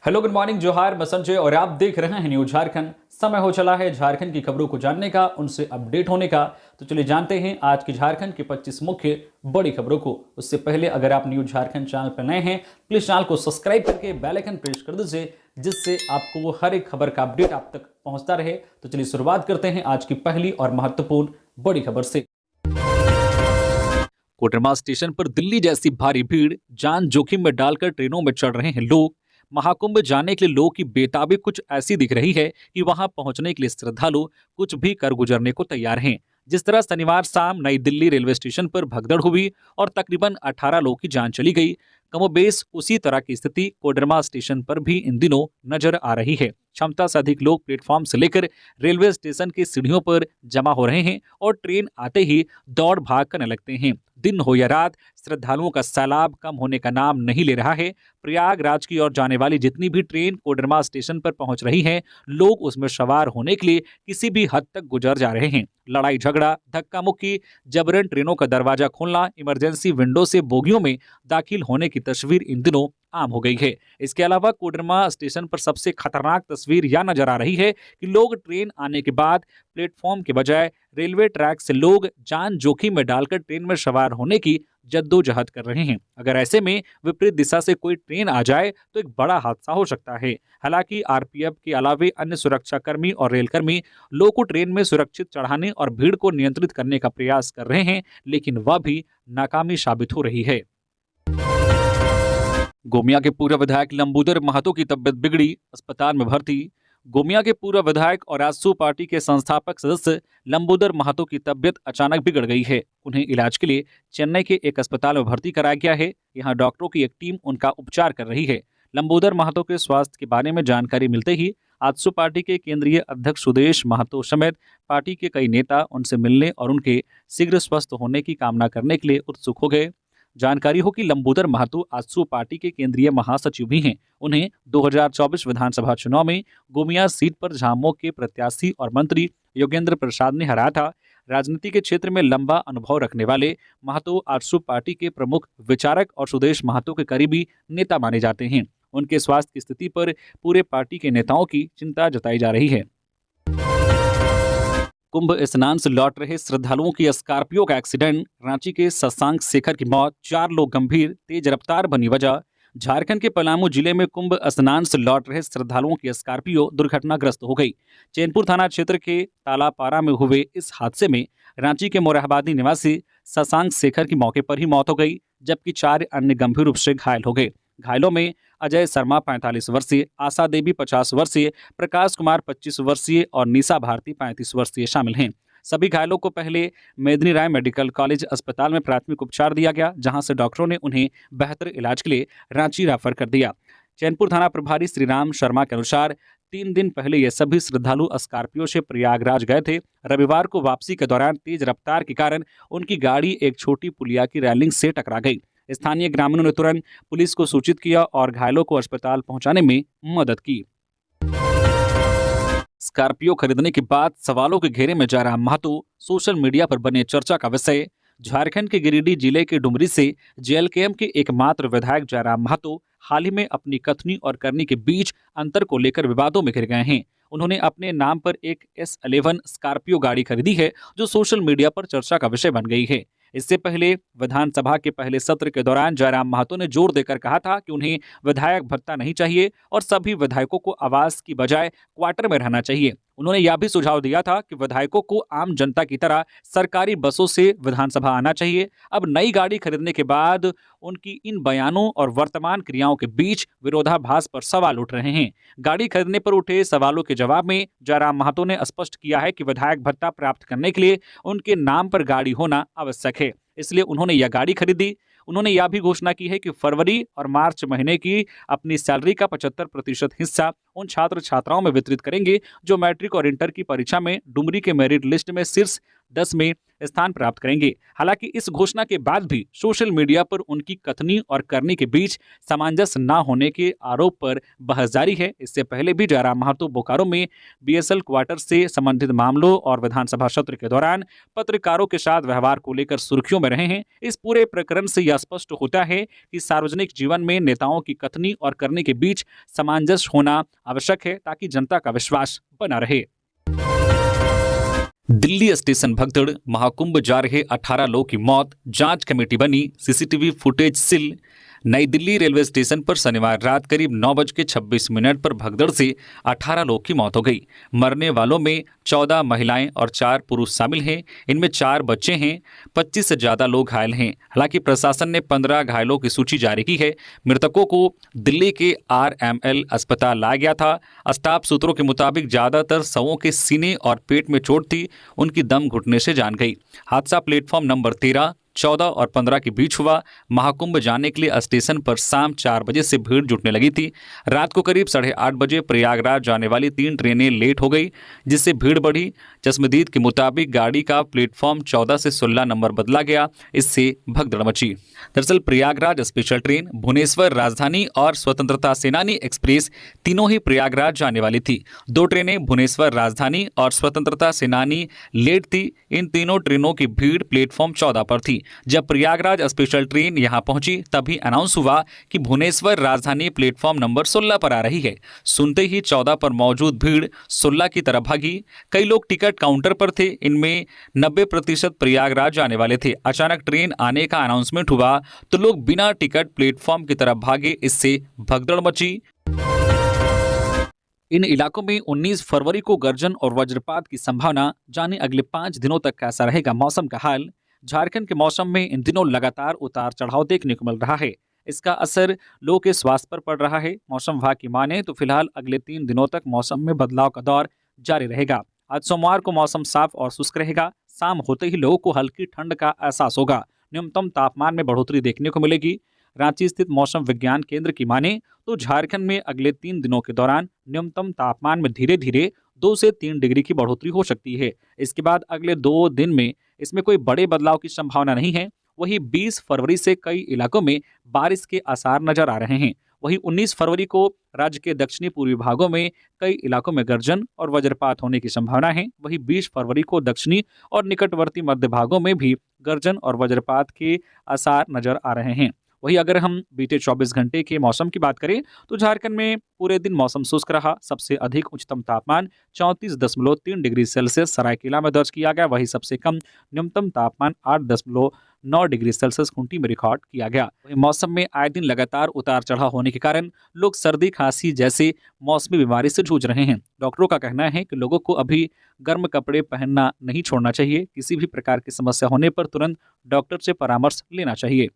Hello, good morning, जोहार, मैं संजय और आप देख रहे हैं न्यूज झारखंड। समय हो चला है झारखंड की खबरों को जानने का, उनसे अपडेट होने का। तो चलिए जानते हैं आज की झारखंड की 25 मुख्य बड़ी खबरों को। उससे पहले अगर आप न्यूज झारखंड चैनल पर नए हैं, प्लीज चैनल को सब्सक्राइब करके बेल आइकन प्रेस कर दीजिए, जिससे आपको हर एक खबर का अपडेट आप तक पहुंचता रहे। तो चलिए शुरुआत करते हैं आज की पहली और महत्वपूर्ण बड़ी खबर से। कोडरमा स्टेशन पर दिल्ली जैसी भारी भीड़, जान जोखिम में डालकर ट्रेनों में चढ़ रहे हैं लोग। महाकुंभ जाने के लिए लोगों की बेताबी कुछ ऐसी दिख रही है कि वहां पहुंचने के लिए श्रद्धालु कुछ भी कर गुजरने को तैयार हैं। जिस तरह शनिवार शाम नई दिल्ली रेलवे स्टेशन पर भगदड़ हुई और तकरीबन 18 लोगों की जान चली गई, कमोबेश उसी तरह की स्थिति कोडरमा स्टेशन पर भी इन दिनों नजर आ रही है। क्षमता से अधिक लोग प्लेटफॉर्म से लेकर रेलवे स्टेशन की सीढ़ियों पर जमा हो रहे हैं और ट्रेन आते ही दौड़ भाग करने लगते हैं। दिन हो या रात, श्रद्धालुओं का सैलाब कम होने का नाम नहीं ले रहा है। प्रयागराज की ओर जाने वाली जितनी भी ट्रेन कोडरमा स्टेशन पर पहुंच रही हैं, लोग उसमें सवार होने के लिए किसी भी हद तक गुजर जा रहे हैं। लड़ाई झगड़ा, धक्का मुक्की, जबरन ट्रेनों का दरवाजा खोलना, इमरजेंसी विंडो से बोगियों में दाखिल होने की तस्वीर इन दिनों आम हो गई है। इसके अलावा कोडरमा स्टेशन पर सबसे खतरनाक तस्वीर यह नजर आ रही है कि लोग ट्रेन आने के बाद प्लेटफॉर्म के बजाय रेलवे ट्रैक से लोग जान जोखिम में डालकर ट्रेन में सवार होने की जद्दोजहद कर रहे हैं। अगर ऐसे में विपरीत दिशा से कोई ट्रेन आ जाए तो एक बड़ा हादसा हो सकता है। हालांकि आरपीएफ के अलावे अन्य सुरक्षाकर्मी और रेलकर्मी लोगों को ट्रेन में सुरक्षित चढ़ाने और भीड़ को नियंत्रित करने का प्रयास कर रहे हैं, लेकिन वह भी नाकामी साबित हो रही है। गोमिया के पूर्व विधायक लंबोदर महतो की तबियत बिगड़ी, अस्पताल में भर्ती। गोमिया के पूर्व विधायक और आजसू पार्टी के संस्थापक सदस्य लंबोदर महतो की तबियत अचानक बिगड़ गई है। उन्हें इलाज के लिए चेन्नई के एक अस्पताल में भर्ती कराया गया है। यहां डॉक्टरों की एक टीम उनका उपचार कर रही है। लंबोदर महतो के स्वास्थ्य के बारे में जानकारी मिलते ही आजसू पार्टी के केंद्रीय अध्यक्ष सुदेश महतो समेत पार्टी के कई नेता उनसे मिलने और उनके शीघ्र स्वस्थ होने की कामना करने के लिए उत्सुक हो गए। जानकारी हो कि लंबोदर महतो आजसू पार्टी के केंद्रीय महासचिव भी हैं। उन्हें 2024 विधानसभा चुनाव में गोमिया सीट पर झामुमो के प्रत्याशी और मंत्री योगेंद्र प्रसाद ने हराया था। राजनीति के क्षेत्र में लंबा अनुभव रखने वाले महतो आजसू पार्टी के प्रमुख विचारक और सुदेश महतो के करीबी नेता माने जाते हैं। उनके स्वास्थ्य की स्थिति पर पूरे पार्टी के नेताओं की चिंता जताई जा रही है। कुंभ स्नान से लौट रहे श्रद्धालुओं की स्कॉर्पियो का एक्सीडेंट, रांची के शशांक शेखर की मौत, 4 लोग गंभीर, तेज रफ्तार बनी वजह। झारखंड के पलामू जिले में कुंभ स्नान से लौट रहे श्रद्धालुओं की स्कॉर्पियो दुर्घटनाग्रस्त हो गई। चैनपुर थाना क्षेत्र के तालापारा में हुए इस हादसे में रांची के मोरहाबादी निवासी शशांक शेखर की मौके पर ही मौत हो गई, जबकि 4 अन्य गंभीर रूप से घायल हो गए। घायलों में अजय शर्मा 45 वर्षीय, आशा देवी 50 वर्षीय, प्रकाश कुमार 25 वर्षीय और निशा भारती 35 वर्षीय शामिल हैं। सभी घायलों को पहले मेदिनी राय मेडिकल कॉलेज अस्पताल में प्राथमिक उपचार दिया गया, जहां से डॉक्टरों ने उन्हें बेहतर इलाज के लिए रांची रेफर कर दिया। चैनपुर थाना प्रभारी श्रीराम शर्मा के अनुसार 3 दिन पहले ये सभी श्रद्धालु स्कॉर्पियो से प्रयागराज गए थे। रविवार को वापसी के दौरान तेज रफ्तार के कारण उनकी गाड़ी एक छोटी पुलिया की रेलिंग से टकरा गई। स्थानीय ग्रामीणों ने तुरंत पुलिस को सूचित किया और घायलों को अस्पताल पहुंचाने में मदद की। स्कॉर्पियो खरीदने के बाद सवालों के घेरे में जा रहा महतो सोशल मीडिया पर बने चर्चा का विषय। झारखंड के गिरिडीह जिले के डुमरी से जेएलकेएम के एकमात्र विधायक जयराम महतो हाल ही में अपनी कथनी और करनी के बीच अंतर को लेकर विवादों में घिर गए हैं। उन्होंने अपने नाम पर एक S11 स्कॉर्पियो गाड़ी खरीदी है, जो सोशल मीडिया पर चर्चा का विषय बन गई है। इससे पहले विधानसभा के पहले सत्र के दौरान जयराम महतो ने जोर देकर कहा था कि उन्हें विधायक भत्ता नहीं चाहिए और सभी विधायकों को आवास की बजाय क्वार्टर में रहना चाहिए। उन्होंने यह भी सुझाव दिया था कि विधायकों को आम जनता की तरह सरकारी बसों से विधानसभा आना चाहिए। अब नई गाड़ी खरीदने के बाद उनकी इन बयानों और वर्तमान क्रियाओं के बीच विरोधाभास पर सवाल उठ रहे हैं। गाड़ी खरीदने पर उठे सवालों के जवाब में जयराम महतो ने स्पष्ट किया है कि विधायक भत्ता प्राप्त करने के लिए उनके नाम पर गाड़ी होना आवश्यक है, इसलिए उन्होंने यह गाड़ी खरीदी। उन्होंने यह भी घोषणा की है कि फरवरी और मार्च महीने की अपनी सैलरी का 75% हिस्सा उन छात्र छात्राओं में वितरित करेंगे जो मैट्रिक और इंटर की परीक्षा में डुमरी के मेरिट लिस्ट में शीर्ष 10 में स्थान प्राप्त करेंगे। हालांकि इस घोषणा के बाद भी सोशल मीडिया पर उनकी कथनी और करनी के बीच सामंजस्य न होने के आरोप पर बहस जारी है। इससे पहले भी जयराम महतो बोकारो में बीएसएल क्वार्टर से संबंधित मामलों और विधानसभा सत्र के दौरान पत्रकारों के साथ व्यवहार को लेकर सुर्खियों में रहे हैं। इस पूरे प्रकरण से यह स्पष्ट होता है कि सार्वजनिक जीवन में नेताओं की कथनी और करनी के बीच सामंजस्य होना आवश्यक है ताकि जनता का विश्वास बना रहे। दिल्ली स्टेशन भगदड़, महाकुंभ जा रहे 18 लोगों की मौत, जांच कमेटी बनी, सीसीटीवी फुटेज सिल। नई दिल्ली रेलवे स्टेशन पर शनिवार रात करीब 9:26 पर भगदड़ से 18 लोगों की मौत हो गई। मरने वालों में 14 महिलाएं और 4 पुरुष शामिल हैं। इनमें 4 बच्चे हैं। 25 से ज्यादा लोग घायल हैं। हालांकि प्रशासन ने 15 घायलों की सूची जारी की है। मृतकों को दिल्ली के RML अस्पताल लाया गया था। स्टाफ सूत्रों के मुताबिक ज्यादातर शवों के सीने और पेट में चोट थी। उनकी दम घुटने से जान गई। हादसा प्लेटफॉर्म नंबर 13, 14 और 15 के बीच हुआ। महाकुंभ जाने के लिए स्टेशन पर शाम 4 बजे से भीड़ जुटने लगी थी। रात को करीब 8:30 बजे प्रयागराज जाने वाली 3 ट्रेनें लेट हो गई, जिससे भीड़ बढ़ी। चश्मदीद के मुताबिक गाड़ी का प्लेटफॉर्म 14 से 16 नंबर बदला गया। इससे भगदड़ मची। दरअसल प्रयागराज स्पेशल ट्रेन, भुवनेश्वर राजधानी और स्वतंत्रता सेनानी एक्सप्रेस तीनों ही प्रयागराज जाने वाली थी। 2 ट्रेनें भुवनेश्वर राजधानी और स्वतंत्रता सेनानी लेट थी। इन तीनों ट्रेनों की भीड़ प्लेटफॉर्म 14 पर थी। जब प्रयागराज स्पेशल ट्रेन यहां पहुंची तभी अनाउंस हुआ कि भुवनेश्वर राजधानी प्लेटफॉर्म नंबर 16 पर आ रही है। सुनते ही 14 पर मौजूद भीड़ 16 की तरफ भागी। कई लोग टिकट काउंटर पर थे। इनमें 90% प्रयागराज जाने वाले थे। अचानक ट्रेन आने का अनाउंसमेंट हुआ तो लोग बिना टिकट प्लेटफॉर्म की तरफ भागे। इससे भगदड़ मची। इन इलाकों में 19 फरवरी को गर्जन और वज्रपात की संभावना। जाने अगले 5 दिनों तक कैसा रहेगा मौसम का हाल। झारखंड के मौसम में इन दिनों लगातार उतार चढ़ाव देखने को मिल रहा है। इसका असर लोगों के स्वास्थ्य पर पड़ रहा है। मौसम विभाग की माने तो फिलहाल अगले 3 दिनों तक मौसम में बदलाव का दौर जारी रहेगा। आज सोमवार को मौसम साफ और शुष्क रहेगा। शाम होते ही लोगों को हल्की ठंड का एहसास होगा। न्यूनतम तापमान में बढ़ोतरी देखने को मिलेगी। रांची स्थित मौसम विज्ञान केंद्र की माने तो झारखंड में अगले 3 दिनों के दौरान न्यूनतम तापमान में धीरे धीरे 2 से 3 डिग्री की बढ़ोतरी हो सकती है। इसके बाद अगले 2 दिन में इसमें कोई बड़े बदलाव की संभावना नहीं है। वहीं 20 फरवरी से कई इलाकों में बारिश के आसार नजर आ रहे हैं। वहीं 19 फरवरी को राज्य के दक्षिणी पूर्वी भागों में कई इलाकों में गर्जन और वज्रपात होने की संभावना है। वहीं 20 फरवरी को दक्षिणी और निकटवर्ती मध्य भागों में भी गर्जन और वज्रपात के आसार नजर आ रहे हैं। वहीं अगर हम बीते 24 घंटे के मौसम की बात करें तो झारखंड में पूरे दिन मौसम शुष्क रहा। सबसे अधिक उच्चतम तापमान 34.3 डिग्री सेल्सियस सरायकेला में दर्ज किया गया। वहीं सबसे कम न्यूनतम तापमान 8.9 डिग्री सेल्सियस खूंटी में रिकॉर्ड किया गया। वहीं मौसम में आए दिन लगातार उतार चढ़ाव होने के कारण लोग सर्दी खांसी जैसे मौसमी बीमारी से जूझ रहे हैं। डॉक्टरों का कहना है कि लोगों को अभी गर्म कपड़े पहनना नहीं छोड़ना चाहिए। किसी भी प्रकार की समस्या होने पर तुरंत डॉक्टर से परामर्श लेना चाहिए।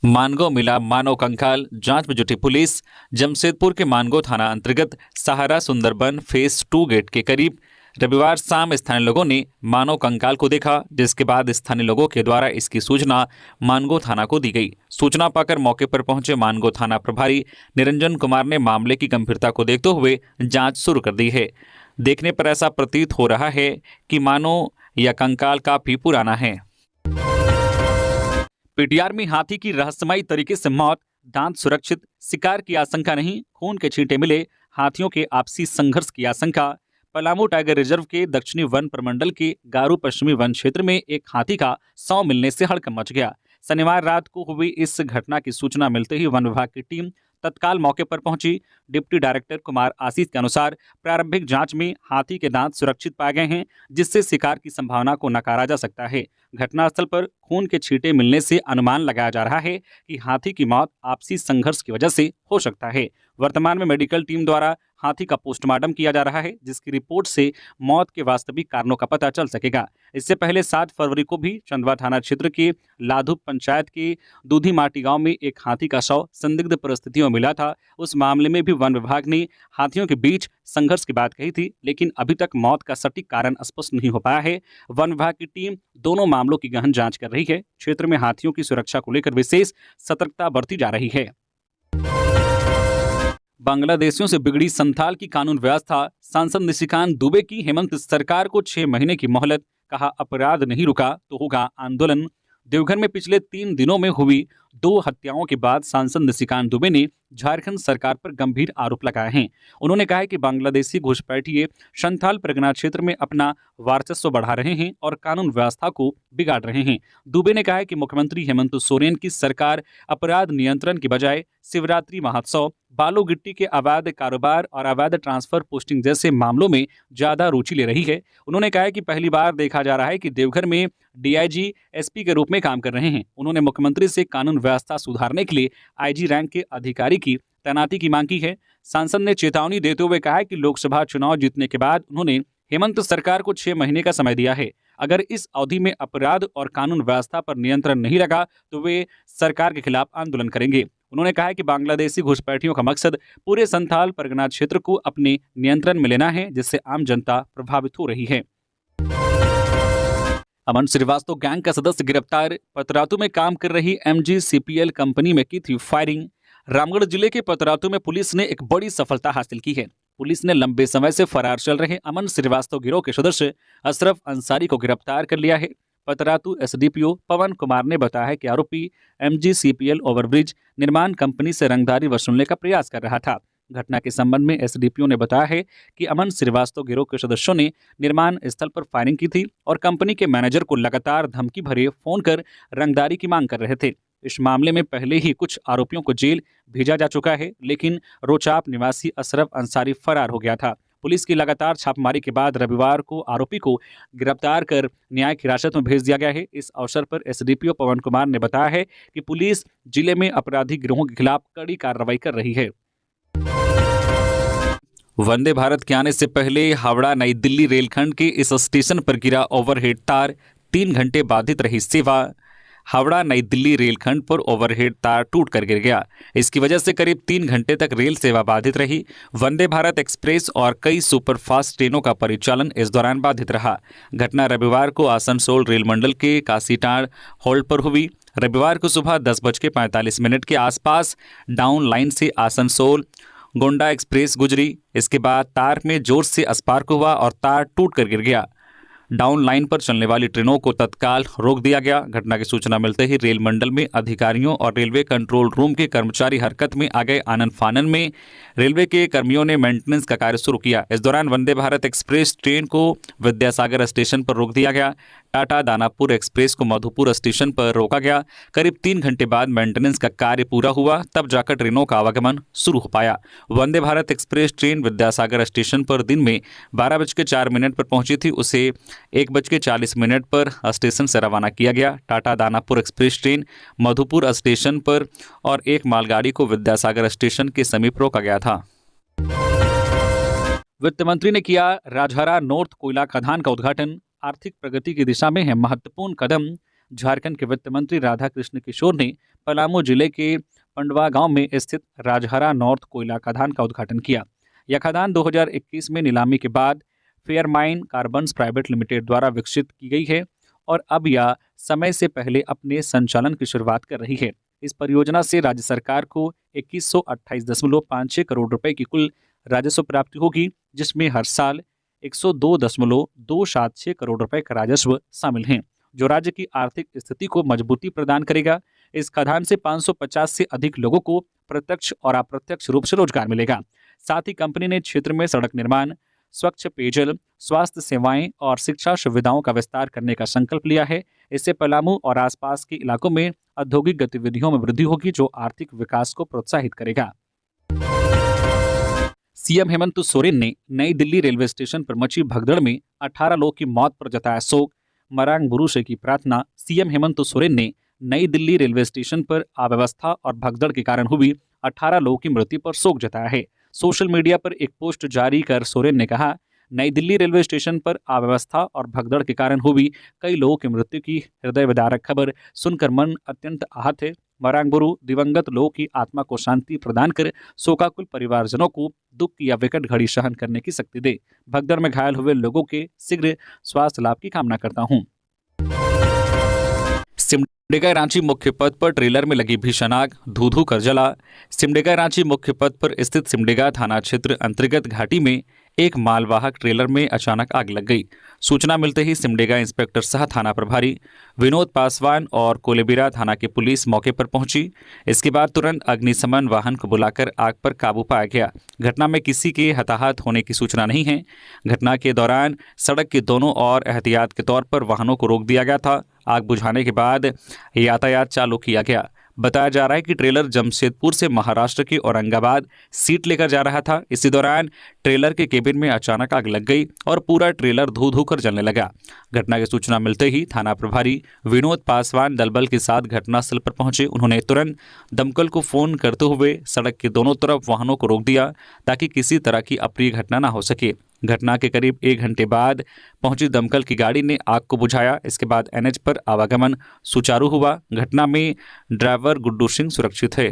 मानगो मिला मानव कंकाल, जांच में जुटी पुलिस। जमशेदपुर के मानगो थाना अंतर्गत सहारा सुंदरबन फेज 2 गेट के करीब रविवार शाम स्थानीय लोगों ने मानव कंकाल को देखा, जिसके बाद स्थानीय लोगों के द्वारा इसकी सूचना मानगो थाना को दी गई। सूचना पाकर मौके पर पहुंचे मानगो थाना प्रभारी निरंजन कुमार ने मामले की गंभीरता को देखते हुए जांच शुरू कर दी है। देखने पर ऐसा प्रतीत हो रहा है कि मानव या कंकाल काफी पुराना है। पीटीआर में हाथी की रहस्यमयी तरीके से मौत, दांत सुरक्षित, शिकार की आशंका नहीं, खून के छींटे मिले, हाथियों के आपसी संघर्ष की आशंका। पलामू टाइगर रिजर्व के दक्षिणी वन प्रमंडल के गारू पश्चिमी वन क्षेत्र में एक हाथी का शव मिलने से हड़कंप मच गया। शनिवार रात को हुई इस घटना की सूचना मिलते ही वन विभाग की टीम तत्काल मौके पर पहुंची। डिप्टी डायरेक्टर कुमार आशीष के अनुसार प्रारंभिक जांच में हाथी के दांत सुरक्षित पाए गए हैं, जिससे शिकार की संभावना को नकारा जा सकता है। घटनास्थल पर खून के छींटे मिलने से अनुमान लगाया जा रहा है कि हाथी की मौत आपसी संघर्ष की वजह से हो सकता है। वर्तमान में मेडिकल टीम द्वारा हाथी का पोस्टमार्टम किया जा रहा है, जिसकी रिपोर्ट से मौत के वास्तविक कारणों का पता चल सकेगा। इससे पहले 7 फरवरी को भी चंदवा थाना क्षेत्र के लाधु पंचायत के दूधी माटी गांव में एक हाथी का शव संदिग्ध परिस्थितियों में मिला था। उस मामले में भी वन विभाग ने हाथियों के बीच संघर्ष की बात कही थी, लेकिन अभी तक मौत का सटीक कारण स्पष्ट नहीं हो पाया है। वन विभाग की टीम दोनों मामलों की गहन जांच कर रही है। क्षेत्र में हाथियों की सुरक्षा को लेकर विशेष सतर्कता बरती जा रही है। बांग्लादेशियों से बिगड़ी संथाल की कानून व्यवस्था, सांसद निशिकांत दुबे की हेमंत सरकार को 6 महीने की मोहलत, कहा अपराध नहीं रुका तो होगा आंदोलन। देवघर में पिछले 3 दिनों में हुई 2 हत्याओं के बाद सांसद निशिकांत दुबे ने झारखंड सरकार पर गंभीर आरोप लगाए हैं। उन्होंने कहा है कि बांग्लादेशी घुसपैठिए संथाल परगना क्षेत्र में अपना वर्चस्व बढ़ा रहे हैं और कानून व्यवस्था को बिगाड़ रहे हैं। दुबे ने कहा है कि मुख्यमंत्री हेमंत सोरेन की सरकार अपराध नियंत्रण की बजाय शिवरात्रि महोत्सव, बालू गिट्टी के अवैध कारोबार और अवैध ट्रांसफर पोस्टिंग जैसे मामलों में ज्यादा रुचि ले रही है। उन्होंने कहा है कि पहली बार देखा जा रहा है कि देवघर में डीआईजी एसपी के रूप में काम कर रहे हैं। उन्होंने मुख्यमंत्री से कानून व्यवस्था सुधारने के लिए आईजी रैंक के अधिकारी की तैनाती की मांग की है। सांसद ने चेतावनी देते हुए कहा है कि लोकसभा चुनाव जीतने के बाद उन्होंने हेमंत सरकार को 6 महीने का समय दिया है। अगर इस अवधि में अपराध और कानून व्यवस्था पर नियंत्रण नहीं लगा तो वे सरकार के खिलाफ आंदोलन करेंगे। उन्होंने कहा कि बांग्लादेशी घुसपैठियों का मकसद पूरे संथाल परगना क्षेत्र को अपने नियंत्रण में लेना है, जिससे आम जनता प्रभावित हो रही है। अमन श्रीवास्तव गैंग का सदस्य गिरफ्तार, पतरातू में काम कर रही MGCPL कंपनी में की थी फायरिंग। रामगढ़ जिले के पतरातू में पुलिस ने एक बड़ी सफलता हासिल की है। पुलिस ने लंबे समय से फरार चल रहे अमन श्रीवास्तव गिरोह के सदस्य अशरफ अंसारी को गिरफ्तार कर लिया है। पतरातू SDPO पवन कुमार ने बताया है कि आरोपी MGCPL ओवरब्रिज निर्माण कंपनी से रंगदारी वसूलने का प्रयास कर रहा था। घटना के संबंध में SDPO ने बताया है कि अमन श्रीवास्तव गिरोह के सदस्यों ने निर्माण स्थल पर फायरिंग की थी और कंपनी के मैनेजर को लगातार धमकी भरे फोन कर रंगदारी की मांग कर रहे थे। इस मामले में पहले ही कुछ आरोपियों को जेल भेजा जा चुका है, लेकिन रोचाप निवासी अशरफ अंसारी फरार हो गया था। पुलिस की लगातार छापेमारी के बाद रविवार को आरोपी को गिरफ्तार कर न्यायिक हिरासत में भेज दिया गया है। इस अवसर पर SDPO पवन कुमार ने बताया है कि पुलिस जिले में अपराधी गिरोहों के खिलाफ कड़ी कार्रवाई कर रही है। वंदे भारत के आने से पहले हावड़ा नई दिल्ली रेलखंड के इस स्टेशन पर गिरा ओवरहेड तार, 3 घंटे बाधित रही सेवा। हावड़ा नई दिल्ली रेलखंड पर ओवरहेड तार टूटकर गिर गया। इसकी वजह से करीब 3 घंटे तक रेल सेवा बाधित रही। वंदे भारत एक्सप्रेस और कई सुपरफास्ट ट्रेनों का परिचालन इस दौरान बाधित रहा। घटना रविवार को आसनसोल रेल मंडल के काशीटाड़ होल्ड पर हुई। रविवार को सुबह 10:45 के आसपास डाउन लाइन से आसनसोल गोंडा एक्सप्रेस गुजरी। इसके बाद तार में जोर से स्पार्क हुआ और तार टूटकर गिर गया। डाउन लाइन पर चलने वाली ट्रेनों को तत्काल रोक दिया गया। घटना की सूचना मिलते ही रेल मंडल में अधिकारियों और रेलवे कंट्रोल रूम के कर्मचारी हरकत में आ गए। आनन फानन में रेलवे के कर्मियों ने मेंटेनेंस का कार्य शुरू किया। इस दौरान वंदे भारत एक्सप्रेस ट्रेन को विद्यासागर स्टेशन पर रोक दिया गया। टाटा दानापुर एक्सप्रेस को मधुपुर स्टेशन पर रोका गया। करीब 3 घंटे बाद मेंटेनेंस का कार्य पूरा हुआ, तब जाकर ट्रेनों का आवागमन शुरू हो पाया। Vande Bharat express train Vidyasagar station पर दिन में 12:04 पर पहुंची थी। उसे 1:40 पर स्टेशन से रवाना किया गया। Tata Danapur express train Madhupur station पर और एक मालगाड़ी को विद्यासागर स्टेशन के समीप रोका गया था। वित्त मंत्री ने किया राजहरा नॉर्थ कोयला खदान का उद्घाटन, आर्थिक प्रगति की दिशा में है महत्वपूर्ण कदम। झारखंड के वित्त मंत्री राधा कृष्ण किशोर ने पलामू जिले के पंडवा गांव में स्थित राजहरा नॉर्थ कोयला खदान का उद्घाटन किया। यह खदान 2021 में नीलामी के बाद फेयरमाइन कार्बन्स प्राइवेट लिमिटेड द्वारा विकसित की गई है और अब यह समय से पहले अपने संचालन की शुरुआत कर रही है। इस परियोजना से राज्य सरकार को 2128.56 करोड़ रुपए की कुल राजस्व प्राप्ति होगी, जिसमें हर साल 102.276 करोड़ रुपए का राजस्व शामिल हैं, जो राज्य की आर्थिक स्थिति को मजबूती प्रदान करेगा। इस खदान से 550 से अधिक लोगों को प्रत्यक्ष और अप्रत्यक्ष रूप से रोजगार मिलेगा। साथ ही कंपनी ने क्षेत्र में सड़क निर्माण, स्वच्छ पेयजल, स्वास्थ्य सेवाएं और शिक्षा सुविधाओं का विस्तार करने का संकल्प लिया है। इससे पलामू और आसपास के इलाकों में औद्योगिक गतिविधियों में वृद्धि होगी, जो आर्थिक विकास को प्रोत्साहित करेगा। सीएम हेमंत सोरेन ने नई दिल्ली रेलवे स्टेशन पर मची भगदड़ में 18 लोगों की मौत पर जताया शोक, मरांग बुरुशे की प्रार्थना। सीएम हेमंत सोरेन ने नई दिल्ली रेलवे स्टेशन पर अव्यवस्था और भगदड़ के कारण हुई 18 लोगों की मृत्यु पर शोक जताया है। सोशल मीडिया पर एक पोस्ट जारी कर सोरेन ने कहा, नई दिल्ली रेलवे स्टेशन पर अव्यवस्था और भगदड़ के कारण हुई कई लोगों की मृत्यु की हृदय विदारक खबर सुनकर मन अत्यंत आहत है। मरांगबुरु दिवंगत लोगों की आत्मा को शांति प्रदान कर शोकाकुल परिवारजनों को दुख की या विकट घड़ी सहन करने की शक्ति दे। भगदड़ में घायल हुए लोगों के शीघ्र स्वास्थ्य लाभ की कामना करता हूँ। सिमडेगा रांची मुख्य पथ पर ट्रेलर में लगी भीषण आग, धू धू कर जला। सिमडेगा रांची मुख्य पथ पर स्थित सिमडेगा थाना क्षेत्र अंतर्गत घाटी में एक मालवाहक ट्रेलर में अचानक आग लग गई। सूचना मिलते ही सिमडेगा इंस्पेक्टर सह थाना प्रभारी विनोद पासवान और कोलेबिरा थाना की पुलिस मौके पर पहुंची। इसके बाद तुरंत अग्निशमन वाहन को बुलाकर आग पर काबू पाया गया। घटना में किसी के हताहत होने की सूचना नहीं है। घटना के दौरान सड़क के दोनों ओर एहतियात के तौर पर वाहनों को रोक दिया गया था। आग बुझाने के बाद यातायात चालू किया गया। बताया जा रहा है कि ट्रेलर जमशेदपुर से महाराष्ट्र के औरंगाबाद सीट लेकर जा रहा था। इसी दौरान ट्रेलर के केबिन में अचानक आग लग गई और पूरा ट्रेलर धू धू कर जलने लगा। घटना की सूचना मिलते ही थाना प्रभारी विनोद पासवान दलबल के साथ घटनास्थल पर पहुंचे। उन्होंने तुरंत दमकल को फोन करते हुए सड़क के दोनों तरफ वाहनों को रोक दिया ताकि किसी तरह की अप्रिय घटना न हो सके। घटना के करीब 1 घंटे बाद पहुंची दमकल की गाड़ी ने आग को बुझाया। इसके बाद एनएच पर आवागमन सुचारू हुआ। घटना में ड्राइवर गुड्डू सिंह सुरक्षित है।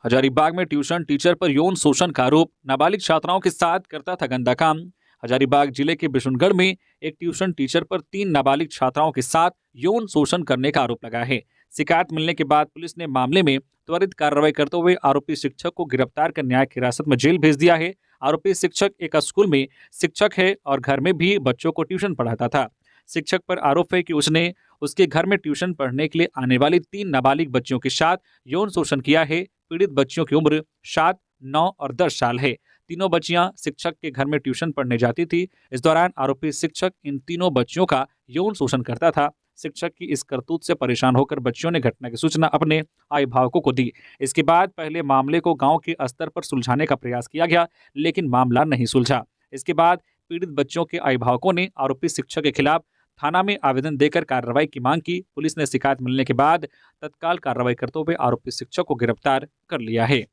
हजारीबाग में ट्यूशन टीचर पर यौन शोषण का आरोप, नाबालिग छात्राओं के साथ करता था गंदा काम। हजारीबाग जिले के बिशुनगढ़ में एक ट्यूशन टीचर पर 3 नाबालिग छात्राओं के साथ यौन शोषण करने का आरोप लगा है। शिकायत मिलने के बाद पुलिस ने मामले में त्वरित कार्रवाई करते हुए आरोपी शिक्षक को गिरफ्तार कर न्यायिक हिरासत में जेल भेज दिया है। आरोपी शिक्षक एक स्कूल में शिक्षक है और घर में भी बच्चों को ट्यूशन पढ़ाता था। शिक्षक पर आरोप है कि उसने उसके घर में ट्यूशन पढ़ने के लिए आने वाली 3 नाबालिग बच्चियों के साथ यौन शोषण किया है। पीड़ित बच्चियों की उम्र 7, 9 और 10 साल है। तीनों बच्चियां शिक्षक के घर में ट्यूशन पढ़ने जाती थी। इस दौरान आरोपी शिक्षक इन तीनों बच्चियों का यौन शोषण करता था। शिक्षक की इस करतूत से परेशान होकर बच्चियों ने घटना की सूचना अपने अभिभावकों को दी। इसके बाद पहले मामले को गांव के स्तर पर सुलझाने का प्रयास किया गया, लेकिन मामला नहीं सुलझा। इसके बाद पीड़ित बच्चों के अभिभावकों ने आरोपी शिक्षक के खिलाफ थाना में आवेदन देकर कार्रवाई की मांग की। पुलिस ने शिकायत मिलने के बाद तत्काल कार्रवाई करते हुए आरोपी शिक्षक को गिरफ्तार कर लिया है।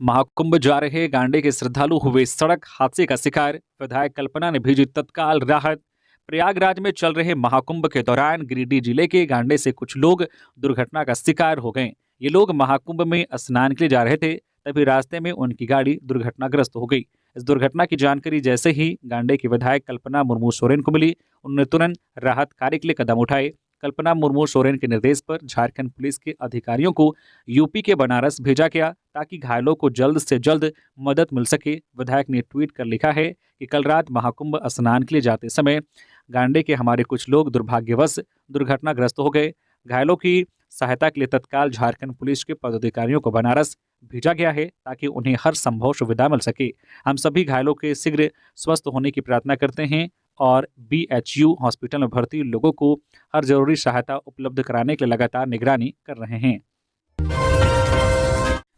महाकुंभ जा रहे गांडे के श्रद्धालु हुए सड़क हादसे का शिकार, विधायक कल्पना ने भेजी तत्काल राहत। प्रयागराज में चल रहे महाकुंभ के दौरान गिरिडीह जिले के गांडे से कुछ लोग दुर्घटना का शिकार हो गए। ये लोग महाकुंभ में स्नान के लिए जा रहे थे, तभी रास्ते में उनकी गाड़ी दुर्घटनाग्रस्त हो गई। इस दुर्घटना की जानकारी जैसे ही गांडे की विधायक कल्पना मुर्मू सोरेन को मिली, उन्होंने तुरंत राहत कार्य के लिए कदम उठाए। कल्पना मुर्मू सोरेन के निर्देश पर झारखंड पुलिस के अधिकारियों को यूपी के बनारस भेजा गया ताकि घायलों को जल्द से जल्द मदद मिल सके। विधायक ने ट्वीट कर लिखा है कि कल रात महाकुंभ स्नान के लिए जाते समय गांडे के हमारे कुछ लोग दुर्भाग्यवश दुर्घटनाग्रस्त हो गए। घायलों की सहायता के लिए तत्काल झारखंड पुलिस के पदाधिकारियों को बनारस भेजा गया है ताकि उन्हें हर संभव सुविधा मिल सके। हम सभी घायलों के शीघ्र स्वस्थ होने की प्रार्थना करते हैं और BHU हॉस्पिटल में भर्ती लोगों को हर जरूरी सहायता उपलब्ध कराने के लिए लगातार निगरानी कर रहे हैं।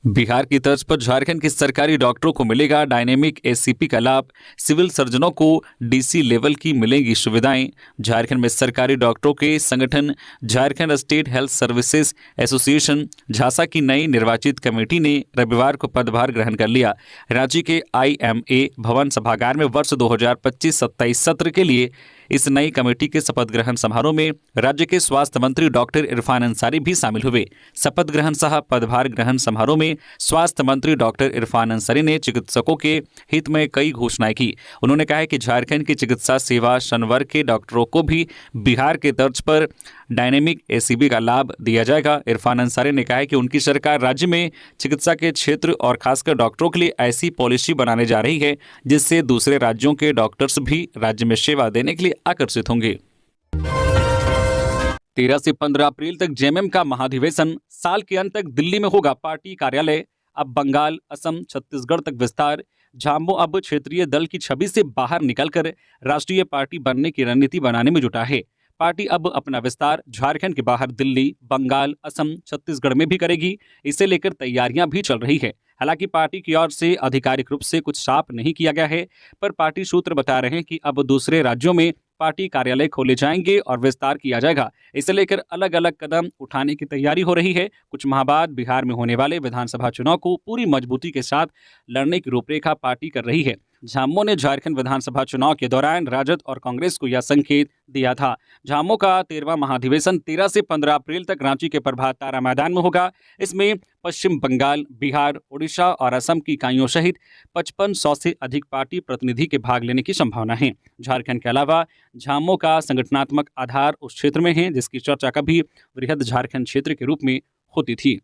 बिहार की तर्ज पर झारखंड के सरकारी डॉक्टरों को मिलेगा डायनेमिक ACP का लाभ, सिविल सर्जनों को DC लेवल की मिलेंगी सुविधाएं। झारखंड में सरकारी डॉक्टरों के संगठन Jharkhand state health services association JHASA की नई निर्वाचित कमेटी ने रविवार को पदभार ग्रहण कर लिया। रांची के IMA भवन सभागार में वर्ष 2025-27 सत्र के लिए इस नई कमेटी के शपथ ग्रहण समारोह में राज्य के स्वास्थ्य मंत्री डॉक्टर इरफान अंसारी भी शामिल हुए। शपथ ग्रहण सह पदभार ग्रहण समारोह में स्वास्थ्य मंत्री डॉक्टर इरफान अंसारी ने चिकित्सकों के हित में कई घोषणाएं की। उन्होंने कहा कि झारखंड की चिकित्सा सेवा संवर्ग के डॉक्टरों को भी बिहार के तर्ज पर डायनेमिक ACP का लाभ दिया जाएगा। इरफान अंसारी ने कहा कि उनकी सरकार राज्य में चिकित्सा के क्षेत्र और खासकर डॉक्टरों के लिए ऐसी पॉलिसी बनाने जा रही है जिससे दूसरे राज्यों के डॉक्टर्स भी राज्य में सेवा देने के लिए आकर्षित होंगे। 13 से 15 अप्रैल तक JMM का महाधिवेशन, साल के अंत तक दिल्ली में होगा पार्टी कार्यालय। अब बंगाल, असम, छत्तीसगढ़ तक विस्तार। झाम्बो अब क्षेत्रीय दल की छवि से बाहर निकलकर राष्ट्रीय पार्टी बनने की रणनीति बनाने में जुटा है। पार्टी अब अपना विस्तार झारखंड के बाहर दिल्ली, बंगाल, असम, छत्तीसगढ़ में भी करेगी। इसे लेकर तैयारियां भी चल रही है। हालांकि पार्टी की ओर से आधिकारिक रूप से कुछ साफ नहीं किया गया है, पर पार्टी सूत्र बता रहे हैं कि अब दूसरे राज्यों में पार्टी कार्यालय खोले जाएंगे और विस्तार किया जाएगा। इसे लेकर अलग अलग कदम उठाने की तैयारी हो रही है। कुछ माह बाद बिहार में होने वाले विधानसभा चुनाव को पूरी मजबूती के साथ लड़ने की रूपरेखा पार्टी कर रही है। झामुमो ने झारखंड विधानसभा चुनाव के दौरान राजद और कांग्रेस को यह संकेत दिया था। झामुमो का 13वां महाधिवेशन 13 से 15 अप्रैल तक रांची के प्रभात तारा मैदान में होगा। इसमें पश्चिम बंगाल, बिहार, उड़ीसा और असम की इकाइयों सहित 5500 से अधिक पार्टी प्रतिनिधि के भाग लेने की संभावना है। झारखंड के अलावा झामुमो का संगठनात्मक आधार उस क्षेत्र में है जिसकी चर्चा कभी वृहद झारखंड क्षेत्र के रूप में होती थी।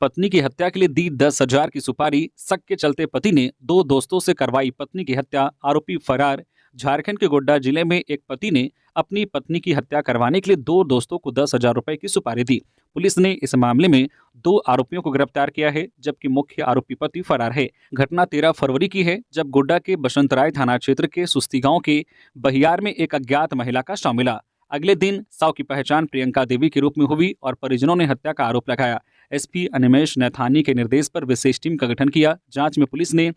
पत्नी की हत्या के लिए दी 10,000 की सुपारी, शक के चलते पति ने 2 दोस्तों से करवाई पत्नी की हत्या, आरोपी फरार। झारखंड के गोड्डा जिले में एक पति ने अपनी पत्नी की हत्या करवाने के लिए 2 दोस्तों को 10,000 रुपए की सुपारी दी। पुलिस ने इस मामले में 2 आरोपियों को गिरफ्तार किया है, जबकि मुख्य आरोपी पति फरार है। घटना 13 फरवरी की है, जब गोड्डा के बसंतराय थाना क्षेत्र के सुस्ती गांव के बहियार में एक अज्ञात महिला का शव मिला। अगले दिन शव की पहचान प्रियंका देवी के रूप में हुई और परिजनों ने हत्या का आरोप लगाया। एसपी अनिमेश नैथानी के निर्देश पर विशेष टीम का गठन किया। जांच में पुलिस ने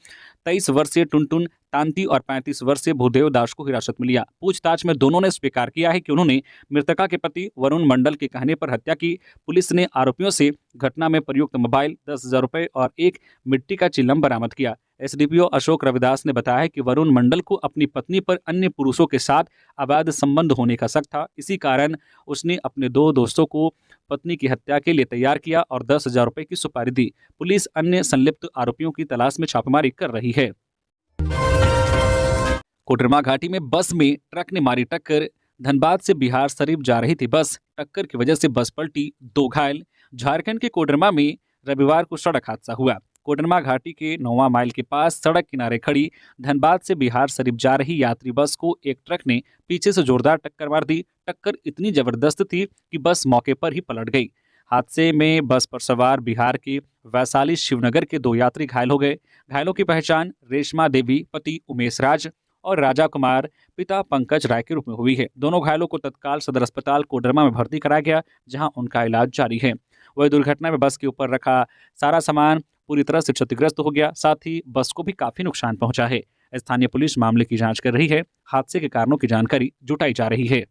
23 वर्षीय टुनटुन तांती और 35 वर्षीय भूदेव दास को हिरासत में लिया। पूछताछ में दोनों ने स्वीकार किया है कि उन्होंने मृतका के पति वरुण मंडल के कहने पर हत्या की। पुलिस ने आरोपियों से घटना में प्रयुक्त मोबाइल, 10,000 रुपए और एक मिट्टी का चिलम बरामद किया। एसडीपीओ अशोक रविदास ने बताया कि वरुण मंडल को अपनी पत्नी पर अन्य पुरुषों के साथ अवैध संबंध होने का शक था। इसी कारण उसने अपने 2 दोस्तों को पत्नी की हत्या के लिए तैयार किया और 10,000 रुपए की सुपारी दी। पुलिस अन्य संलिप्त आरोपियों की तलाश में छापेमारी कर रही है। कोडरमा घाटी में बस में ट्रक ने मारी टक्कर, धनबाद से बिहार शरीफ जा रही थी बस, टक्कर की वजह से बस पलटी, 2 घायल। झारखंड के कोडरमा में रविवार को सड़क हादसा हुआ। कोडरमा घाटी के 9वां माइल के पास सड़क किनारे खड़ी धनबाद से बिहार शरीफ जा रही यात्री बस को एक ट्रक ने पीछे से जोरदार टक्कर मार दी। टक्कर इतनी जबरदस्त थी कि बस मौके पर ही पलट गई। हादसे में बस पर सवार बिहार के वैशाली शिवनगर के 2 यात्री घायल हो गए। घायलों की पहचान रेशमा देवी पति उमेश राज और राजा कुमार पिता पंकज राय के रूप में हुई है। दोनों घायलों को तत्काल सदर अस्पताल कोडरमा में भर्ती कराया गया, जहां उनका इलाज जारी है। वही दुर्घटना में बस के ऊपर रखा सारा सामान पूरी तरह से क्षतिग्रस्त हो गया, साथ ही बस को भी काफी नुकसान पहुंचा है। स्थानीय पुलिस मामले की जांच कर रही है। हादसे के कारणों की जानकारी जुटाई जा रही है।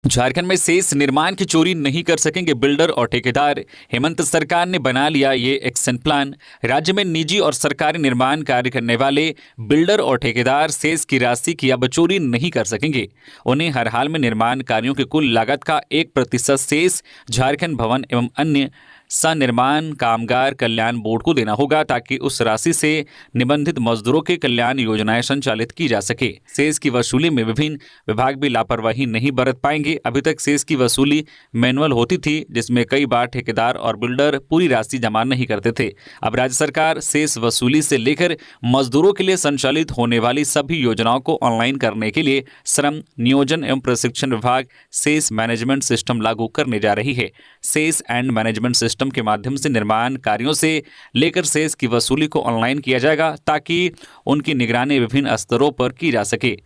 झारखंड में शेष निर्माण की चोरी नहीं कर सकेंगे बिल्डर और ठेकेदार, हेमंत सरकार ने बना लिया ये एक्शन प्लान। राज्य में निजी और सरकारी निर्माण कार्य करने वाले बिल्डर और ठेकेदार शेष की राशि की अब चोरी नहीं कर सकेंगे। उन्हें हर हाल में निर्माण कार्यों की कुल लागत का 1% शेष झारखंड भवन एवं अन्य सनिर्माण कामगार कल्याण बोर्ड को देना होगा, ताकि उस राशि से निबंधित मजदूरों के कल्याण योजनाएं संचालित की जा सके। शेष की वसूली में विभिन्न विभाग भी लापरवाही नहीं बरत पाएंगे। अभी तक शेष की वसूली मैनुअल होती थी, जिसमें कई बार ठेकेदार और बिल्डर पूरी राशि जमा नहीं करते थे। अब राज्य सरकार शेष वसूली से लेकर मजदूरों के लिए संचालित होने वाली सभी योजनाओं को ऑनलाइन करने के लिए श्रम, नियोजन एवं प्रशिक्षण विभाग शेष मैनेजमेंट सिस्टम लागू करने जा रही है। शेष एंड मैनेजमेंट सिस्टम के माध्यम से निर्माण कार्यों से लेकर शेष की वसूली को ऑनलाइन किया जाएगा, ताकि उनकी निगरानी विभिन्न स्तरों पर की जा सके।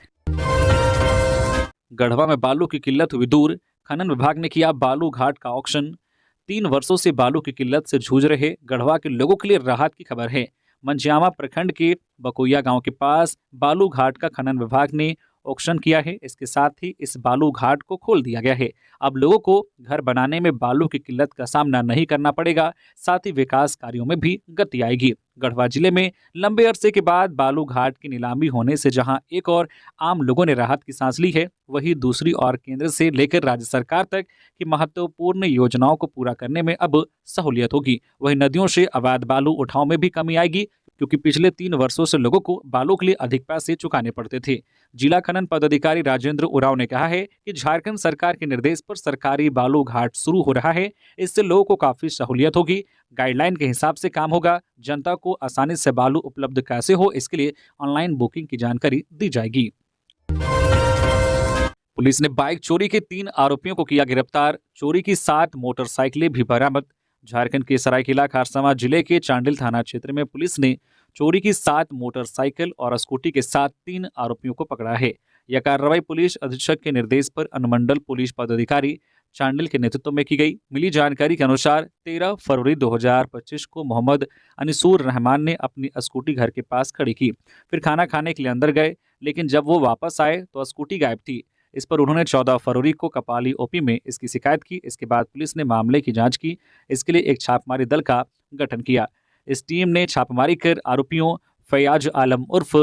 गढ़वा में बालू की किल्लत हुई दूर, खनन विभाग ने किया बालू घाट का ऑक्शन। 3 वर्षों से बालू की किल्लत से जूझ रहे गढ़वा के लोगों के लिए राहत की खबर है। मंझियामा प्रखंड के बकोइया गांव के पास बालू घाट का खनन विभाग ने ऑक्शन किया है। इसके साथ ही इस बालू घाट को खोल दिया गया है। अब लोगों को घर बनाने में बालू की किल्लत का सामना नहीं करना पड़ेगा, साथ ही विकास कार्यों में भी गति आएगी। गढ़वा जिले में लंबे अरसे के बाद बालू घाट की नीलामी होने से जहां एक और आम लोगों ने राहत की सांस ली है, वहीं दूसरी ओर केंद्र से लेकर राज्य सरकार तक की महत्वपूर्ण योजनाओं को पूरा करने में अब सहूलियत होगी। वहीं नदियों से अवैध बालू उठाव में भी कमी आएगी, क्योंकि पिछले 3 वर्षों से लोगों को बालू के लिए अधिक पैसे चुकाने पड़ते थे। जिला खनन पदाधिकारी राजेंद्र उरांव ने कहा है कि झारखंड सरकार के निर्देश पर सरकारी बालू घाट शुरू हो रहा है। इससे लोगों को काफी सहूलियत होगी। गाइडलाइन के हिसाब से काम होगा। जनता को आसानी से बालू उपलब्ध कैसे हो, इसके लिए ऑनलाइन बुकिंग की जानकारी दी जाएगी। पुलिस ने बाइक चोरी के 3 आरोपियों को किया गिरफ्तार। चोरी की 7 मोटरसाइकिलें भी बरामद। झारखंड के सरायकेला खरसावां जिले के चांडिल थाना क्षेत्र में पुलिस ने चोरी की 7 मोटरसाइकिल और स्कूटी के साथ 3 आरोपियों को पकड़ा है। यह कार्रवाई पुलिस अधीक्षक के निर्देश पर अनुमंडल पुलिस पदाधिकारी चांडिल के नेतृत्व में की गई। मिली जानकारी के अनुसार 13 फरवरी 2025 को मोहम्मद अनिसूर रहमान ने अपनी स्कूटी घर के पास खड़ी की, फिर खाना खाने के लिए अंदर गए, लेकिन जब वो वापस आए तो स्कूटी गायब थी। इस पर उन्होंने 14 फरवरी को कपाली ओपी में इसकी शिकायत की। इसके बाद पुलिस ने मामले की जांच की। इसके लिए एक छापामारी दल का गठन किया। इस टीम ने छापेमारी कर आरोपियों फैयाज आलम उर्फ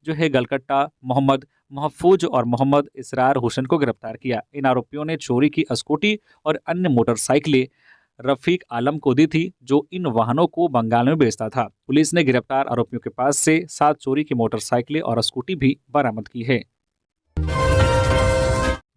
जो है गलकट्टा, मोहम्मद महफूज और मोहम्मद इसरार हुसैन को गिरफ्तार किया। इन आरोपियों ने चोरी की स्कूटी और अन्य मोटरसाइकिलें रफीक आलम को दी थी, जो इन वाहनों को बंगाल में बेचता था। पुलिस ने गिरफ्तार आरोपियों के पास से 7 चोरी की मोटरसाइकिलें और स्कूटी भी बरामद की है।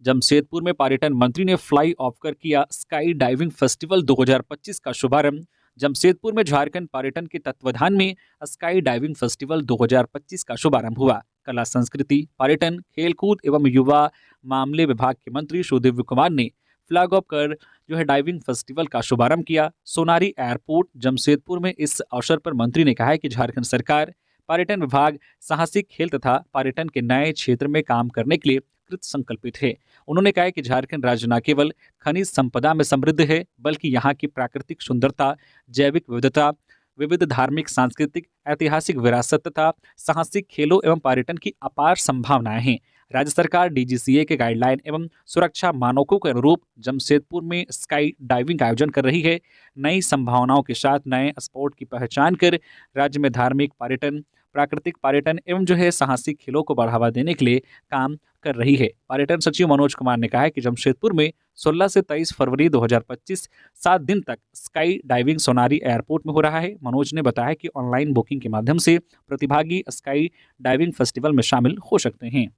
जमशेदपुर में पर्यटन मंत्री ने फ्लाई ऑफ कर किया स्काई डाइविंग फेस्टिवल 2025 का शुभारंभ। जमशेदपुर में झारखंड पर्यटन के तत्वाधान में स्काई डाइविंग फेस्टिवल 2025 का शुभारंभ हुआ। कला संस्कृति, पर्यटन, खेलकूद एवं युवा मामले विभाग के मंत्री सुदेव कुमार ने फ्लैग ऑफ कर जो है डाइविंग फेस्टिवल का शुभारंभ किया। सोनारी एयरपोर्ट जमशेदपुर में इस अवसर पर मंत्री ने कहा है कि झारखंड सरकार, पर्यटन विभाग साहसिक खेल तथा पर्यटन के नए क्षेत्र में काम करने के लिए कृत संकल्पित है। उन्होंने कहा है कि झारखंड राज्य न केवल खनिज संपदा में समृद्ध है, बल्कि यहाँ की प्राकृतिक सुंदरता, जैविक विविधता, विविध धार्मिक, सांस्कृतिक, ऐतिहासिक विरासत तथा साहसिक खेलों एवं पर्यटन की अपार संभावनाएं हैं। राज्य सरकार डीजीसीए के गाइडलाइन एवं सुरक्षा मानकों के अनुरूप जमशेदपुर में स्काई डाइविंग का आयोजन कर रही है। नई संभावनाओं के साथ नए स्पोर्ट की पहचान कर राज्य में धार्मिक पर्यटन, प्राकृतिक पर्यटन एवं जो है साहसिक खेलों को बढ़ावा देने के लिए काम कर रही है। पर्यटन सचिव मनोज कुमार ने कहा है कि जमशेदपुर में 16 से 23 फरवरी 2025 7 दिन तक स्काई डाइविंग सोनारी एयरपोर्ट में हो रहा है। मनोज ने बताया कि ऑनलाइन बुकिंग के माध्यम से प्रतिभागी स्काई डाइविंग फेस्टिवल में शामिल हो सकते हैं।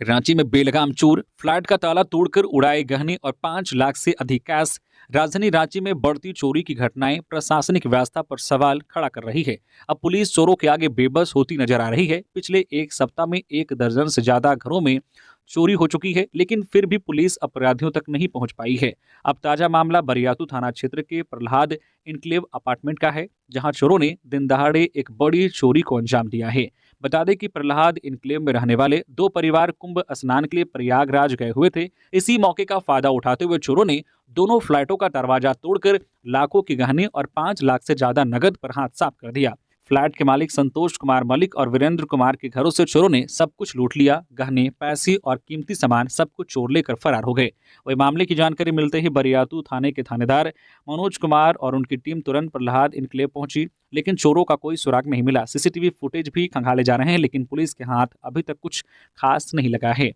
रांची में बेलगाम चोर फ्लैट का ताला तोड़कर उड़ाए गहने और 5 लाख से अधिक कैश। राजधानी रांची में बढ़ती चोरी की घटनाएं प्रशासनिक व्यवस्था पर सवाल खड़ा कर रही है। अब पुलिस चोरों के आगे बेबस होती नजर आ रही है। पिछले एक सप्ताह में 1 दर्जन से ज्यादा घरों में चोरी हो चुकी है, लेकिन फिर भी पुलिस अपराधियों तक नहीं पहुंच पाई है। अब ताजा मामला बरियातू थाना क्षेत्र के प्रहलाद इनक्लेव अपार्टमेंट का है, जहां चोरों ने दिन दहाड़े एक बड़ी चोरी को अंजाम दिया है। बता दें कि प्रहलाद इनक्लेव में रहने वाले 2 परिवार कुंभ स्नान के लिए प्रयागराज गए हुए थे। इसी मौके का फायदा उठाते हुए चोरों ने दोनों फ्लैटों का दरवाजा तोड़कर लाखों के गहने और 5 लाख से ज्यादा नगद पर हाथ साफ कर दिया। फ्लैट के मालिक संतोष कुमार मलिक और वीरेंद्र कुमार के घरों से चोरों ने सब कुछ लूट लिया। गहने, पैसे और कीमती सामान सब कुछ चोर लेकर फरार हो गए। वही मामले की जानकारी मिलते ही बरियातू थाने के थानेदार मनोज कुमार और उनकी टीम तुरंत प्रहलाद इनक्लेव पहुंची, लेकिन चोरों का कोई सुराग नहीं मिला। सीसीटीवी फुटेज भी खंगाले जा रहे हैं, लेकिन पुलिस के हाथ अभी तक कुछ खास नहीं लगा है।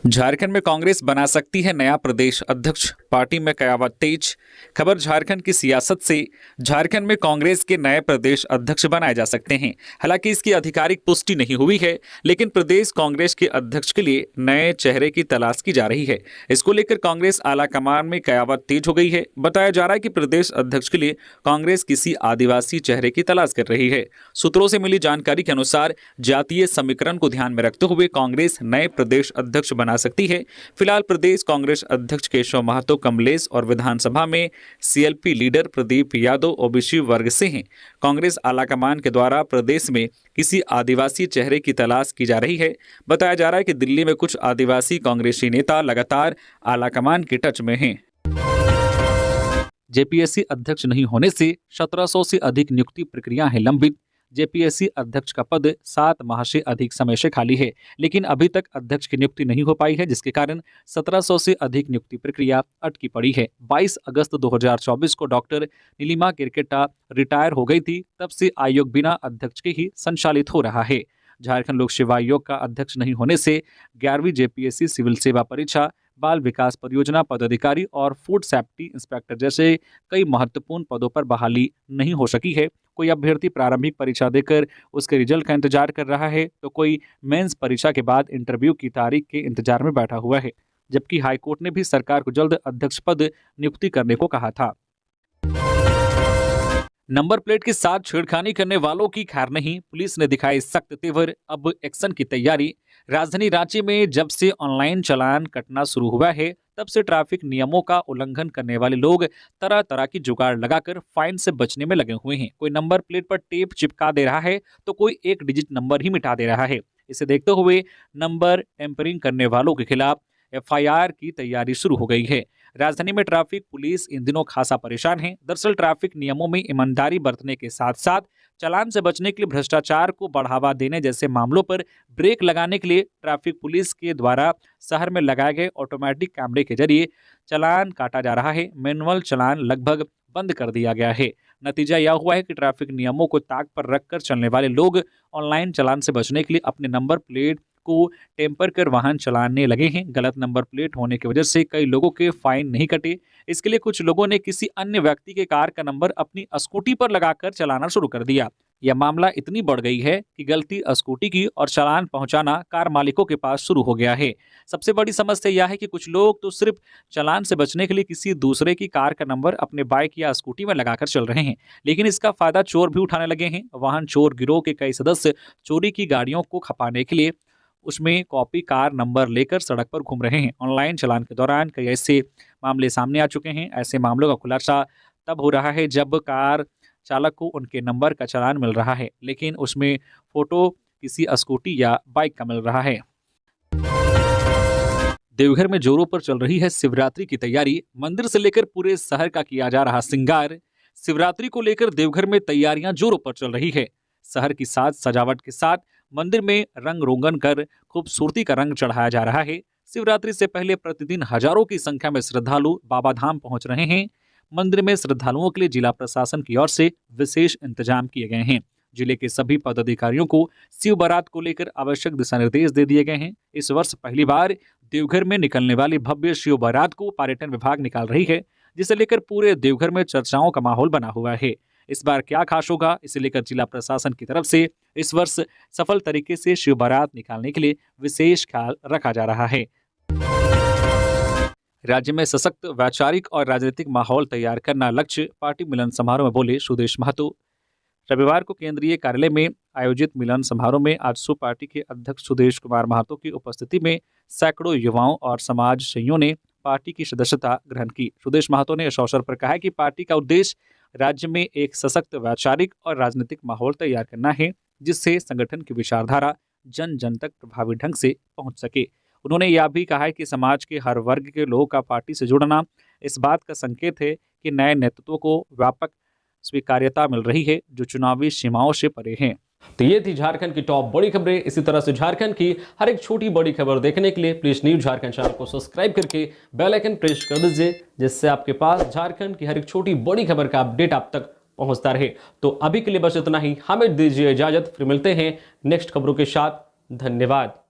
झारखंड में कांग्रेस बना सकती है नया प्रदेश अध्यक्ष, पार्टी में कयावत तेज। खबर झारखंड की सियासत से। झारखंड में कांग्रेस के नए प्रदेश अध्यक्ष बनाए जा सकते हैं। हालांकि इसकी आधिकारिक पुष्टि नहीं हुई है, लेकिन प्रदेश कांग्रेस के अध्यक्ष के लिए नए चेहरे की तलाश की जा रही है। इसको लेकर कांग्रेस आलाकमान में कयावत तेज हो गई है। बताया जा रहा है कि प्रदेश अध्यक्ष के लिए कांग्रेस किसी आदिवासी चेहरे की तलाश कर रही है। सूत्रों से मिली जानकारी के अनुसार जातीय समीकरण को ध्यान में रखते हुए कांग्रेस नए प्रदेश अध्यक्ष बना सकती है। फिलहाल प्रदेश कांग्रेस अध्यक्ष केशव महतो कमलेश और विधानसभा में CLP leader Pradeep Yadav OBC वर्ग से हैं। कांग्रेस आलाकमान के द्वारा प्रदेश में किसी आदिवासी चेहरे की तलाश की जा रही है। बताया जा रहा है कि दिल्ली में कुछ आदिवासी कांग्रेसी नेता लगातार आलाकमान के टच में हैं। जेपीएससी अध्यक्ष नहीं होने से 1700 से अधिक नियुक्ति प्रक्रिया है लंबित। जेपीएससी अध्यक्ष का पद 7 माह से अधिक समय से खाली है, लेकिन अभी तक अध्यक्ष की नियुक्ति नहीं हो पाई है, जिसके कारण 1700 से अधिक नियुक्ति प्रक्रिया अटकी पड़ी है। 22 अगस्त 2024 को डॉक्टर नीलिमा किरकेटा रिटायर हो गई थी। तब से आयोग बिना अध्यक्ष के ही संचालित हो रहा है। झारखंड लोक सेवा आयोग का अध्यक्ष नहीं होने से 11वीं जेपीएससी सिविल सेवा परीक्षा, बाल विकास परियोजना पदाधिकारी और फूड सेफ्टी इंस्पेक्टर जैसे कई महत्वपूर्ण पदों पर बहाली नहीं हो सकी है। कोई अभ्यर्थी प्रारंभिक परीक्षा देकर उसके रिजल्ट का इंतजार कर रहा है, तो कोई मेंस परीक्षा के बाद इंटरव्यू की तारीख के इंतजार में बैठा हुआ है। जबकि हाईकोर्ट ने भी सरकार को जल्द अध्यक्ष पद नियुक्ति करने को कहा था। नंबर प्लेट के साथ छेड़खानी करने वालों की खैर नहीं, पुलिस ने दिखाई सख्त तेवर, अब एक्शन की तैयारी। राजधानी रांची में जब से ऑनलाइन चालान कटना शुरू हुआ है, तब से ट्रैफिक नियमों का उल्लंघन करने वाले लोग तरह तरह की जुगाड़ लगाकर फाइन से बचने में लगे हुए हैं। कोई नंबर प्लेट पर टेप चिपका दे रहा है, तो कोई 1 डिजिट नंबर ही मिटा दे रहा है। इसे देखते हुए नंबर टेम्परिंग करने वालों के खिलाफ एफआईआर की तैयारी शुरू हो गई है। राजधानी में ट्रैफिक पुलिस इन दिनों खासा परेशान है। दरअसल ट्रैफिक नियमों में ईमानदारी बरतने के साथ साथ चालान से बचने के लिए भ्रष्टाचार को बढ़ावा देने जैसे मामलों पर ब्रेक लगाने के लिए ट्रैफिक पुलिस के द्वारा शहर में लगाए गए ऑटोमेटिक कैमरे के जरिए चालान काटा जा रहा है। मैनुअल चालान लगभग बंद कर दिया गया है। नतीजा यह हुआ है कि ट्रैफिक नियमों को ताक पर रखकर चलने वाले लोग ऑनलाइन चालान से बचने के लिए अपने नंबर प्लेट को टेम्पर कर वाहन चलाने लगे हैं। गलत नंबर प्लेट होने की वजह से कई लोगों के फाइन नहीं कटे। इसके लिए कुछ लोगों ने किसी अन्य व्यक्ति के कार का नंबर अपनी स्कूटी पर लगाकर चलाना शुरू कर दिया। यह मामला इतनी बढ़ गई है कि गलती स्कूटी की और चालान पहुंचाना कार मालिकों के पास शुरू हो गया है। सबसे बड़ी समस्या यह है कि कुछ लोग तो सिर्फ चालान से बचने के लिए किसी दूसरे की कार का नंबर अपने बाइक या स्कूटी में लगाकर चल रहे हैं, लेकिन इसका फायदा चोर भी उठाने लगे हैं। वाहन चोर गिरोह के कई सदस्य चोरी की गाड़ियों को खपाने के लिए उसमें कॉपी कार नंबर लेकर सड़क पर घूम रहे हैं। ऑनलाइन चालान के दौरान कई ऐसे मामले सामने आ चुके हैं। ऐसे मामलों का खुलासा तब हो रहा है जब कार चालक को उनके नंबर का चालान मिल रहा है, लेकिन उसमें फोटो किसी स्कूटी या बाइक का मिल रहा है। देवघर में जोरों पर चल रही है शिवरात्रि की तैयारी। मंदिर से लेकर पूरे शहर का किया जा रहा श्रृंगार। शिवरात्रि को लेकर देवघर में तैयारियां जोरों पर चल रही है। शहर की साज सजावट के साथ मंदिर में रंग रोगन कर खूबसूरती का रंग चढ़ाया जा रहा है। शिवरात्रि से पहले प्रतिदिन हजारों की संख्या में श्रद्धालु बाबा धाम पहुंच रहे हैं। मंदिर में श्रद्धालुओं के लिए जिला प्रशासन की ओर से विशेष इंतजाम किए गए हैं। जिले के सभी पदाधिकारियों को शिव बारात को लेकर आवश्यक दिशा निर्देश दे दिए गए हैं। इस वर्ष पहली बार देवघर में निकलने वाली भव्य शिव बारात को पर्यटन विभाग निकाल रही है, जिसे लेकर पूरे देवघर में चर्चाओं का माहौल बना हुआ है। इस बार क्या खास होगा, इसे लेकर जिला प्रशासन की तरफ से इस वर्ष सफल तरीके से शिव बारात निकालने के लिए विशेष ख्याल रखा जा रहा है। राज्य में सशक्त वैचारिक और राजनीतिक माहौल तैयार करना लक्ष्य, पार्टी मिलन समारोह में बोले सुदेश महतो। रविवार को केंद्रीय कार्यालय में आयोजित मिलन समारोह में आजसू पार्टी के अध्यक्ष सुदेश कुमार महतो की उपस्थिति में सैकड़ों युवाओं और समाज सेवियों ने पार्टी की सदस्यता ग्रहण की। सुदेश महतो ने इस अवसर पर कहा कि पार्टी का उद्देश्य राज्य में एक सशक्त वैचारिक और राजनीतिक माहौल तैयार करना है, जिससे संगठन की विचारधारा जन जन तक प्रभावी ढंग से पहुंच सके। उन्होंने यह भी कहा है कि समाज के हर वर्ग के लोगों का पार्टी से जुड़ना इस बात का संकेत है कि नए नेतृत्व को व्यापक स्वीकार्यता मिल रही है, जो चुनावी सीमाओं से परे हैं। तो ये थी झारखंड की टॉप बड़ी खबरें। इसी तरह से झारखंड की हर एक छोटी बड़ी खबर देखने के लिए प्लीज न्यूज झारखंड चैनल को सब्सक्राइब करके बेल आइकन प्रेस कर दीजिए, जिससे आपके पास झारखंड की हर एक छोटी बड़ी खबर का अपडेट आप तक पहुंचता रहे। तो अभी के लिए बस इतना ही, हमें दीजिए इजाजत, फिर मिलते हैं नेक्स्ट खबरों के साथ। धन्यवाद।